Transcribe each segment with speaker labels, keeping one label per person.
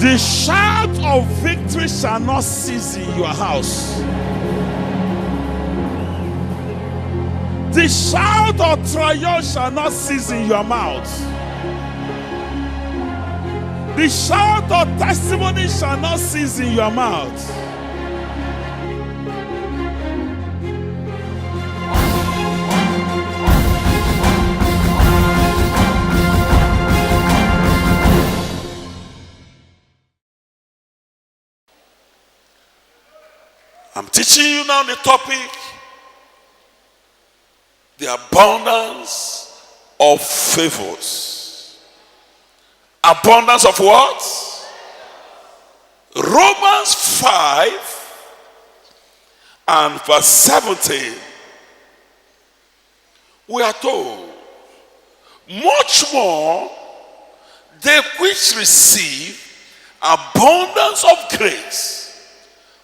Speaker 1: The shout of victory shall not cease in your house. The shout of triumph shall not cease in your mouth. The shout of testimony shall not cease in your mouth. I'm teaching you now the topic, the abundance of favors. Abundance of what? Romans 5 and verse 17. We are told, much more they which receive abundance of grace.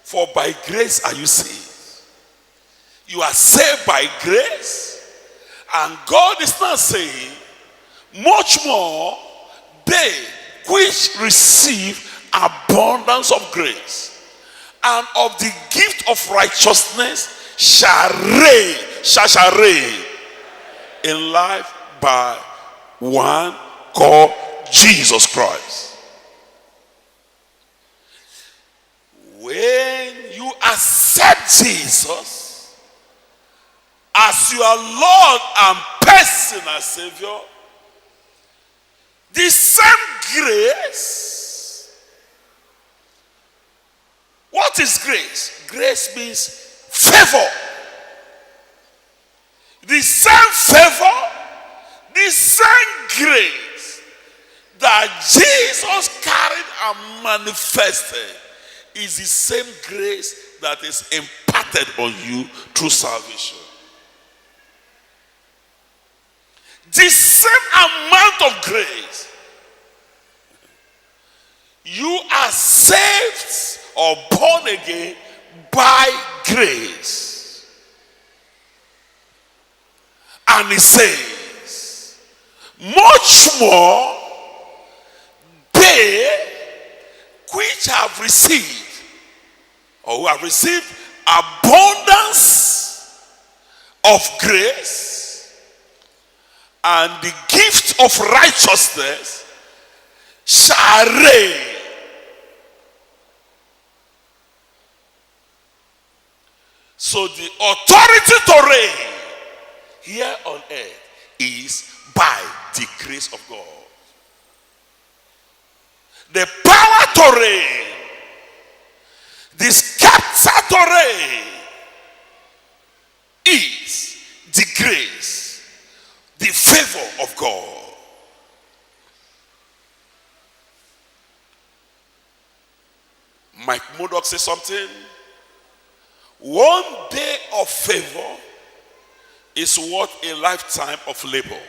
Speaker 1: For by grace are you saved. You are saved by grace. And God is not saying, much more they which receive abundance of grace and of the gift of righteousness shall reign in life by one called Jesus Christ. When you accept Jesus as your Lord and personal Savior, the same grace. What is grace? Grace means favor. The same favor, the same grace that Jesus carried and manifested is the same grace that is imparted on you through salvation. The same amount of grace. You are saved or born again by grace. And it says, much more they which have received or who have received abundance of grace and the gift of righteousness shall reign. So the authority to reign here on earth is by the grace of God. The power to reign, the scepter to reign is the grace, the favor of God. Mike Murdoch says something. One day of favor is worth a lifetime of labor.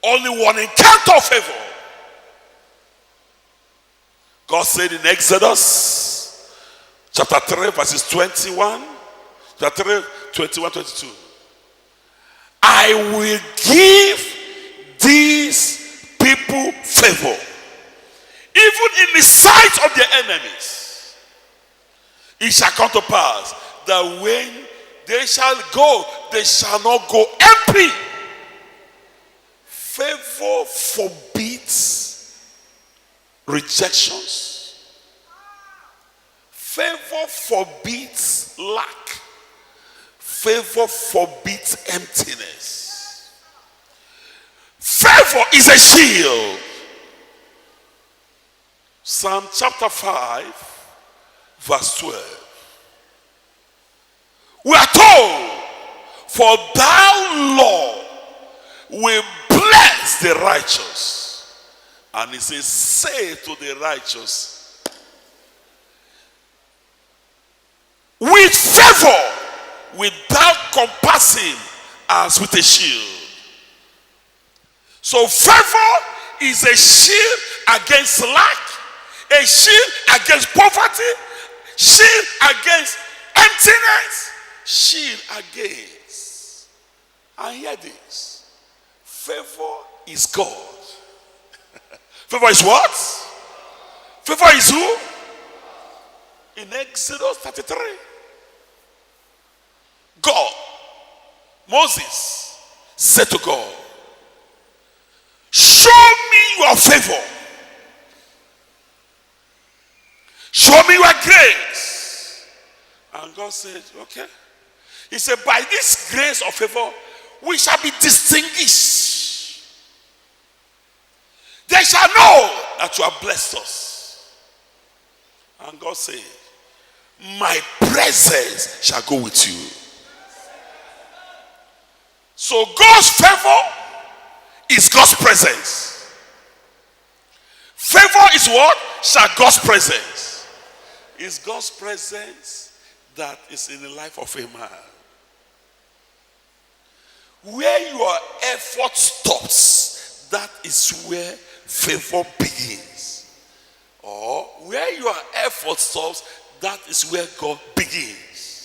Speaker 1: Only one encounter of favor. God said in Exodus chapter 3 verses 21, chapter 3, 21, 22. I will give these people favor, even in the sight of their enemies. It shall come to pass that when they shall go, they shall not go empty. Favor forbids rejections. Favor forbids lack. Favor forbids emptiness. Favor is a shield. Psalm chapter 5, verse 12. We are told, for thou, Lord, will bless the righteous. And he says, say to the righteous, with favor, without compassing as with a shield. So favor is a shield against lack, a shield against poverty, shield against emptiness, shield against. And hear this. Favor is God. Favor is what? Favor is who? In Exodus 33. God, Moses said to God, show me your favor. Show me your grace. And God said, okay. He said, by this grace of favor, we shall be distinguished. They shall know that you have blessed us. And God said, my presence shall go with you. So God's favor is God's presence. Favor is what? Shall God's presence. It's God's presence that is in the life of a man. Where your effort stops, that is where favor begins. Or where your effort stops, that is where God begins.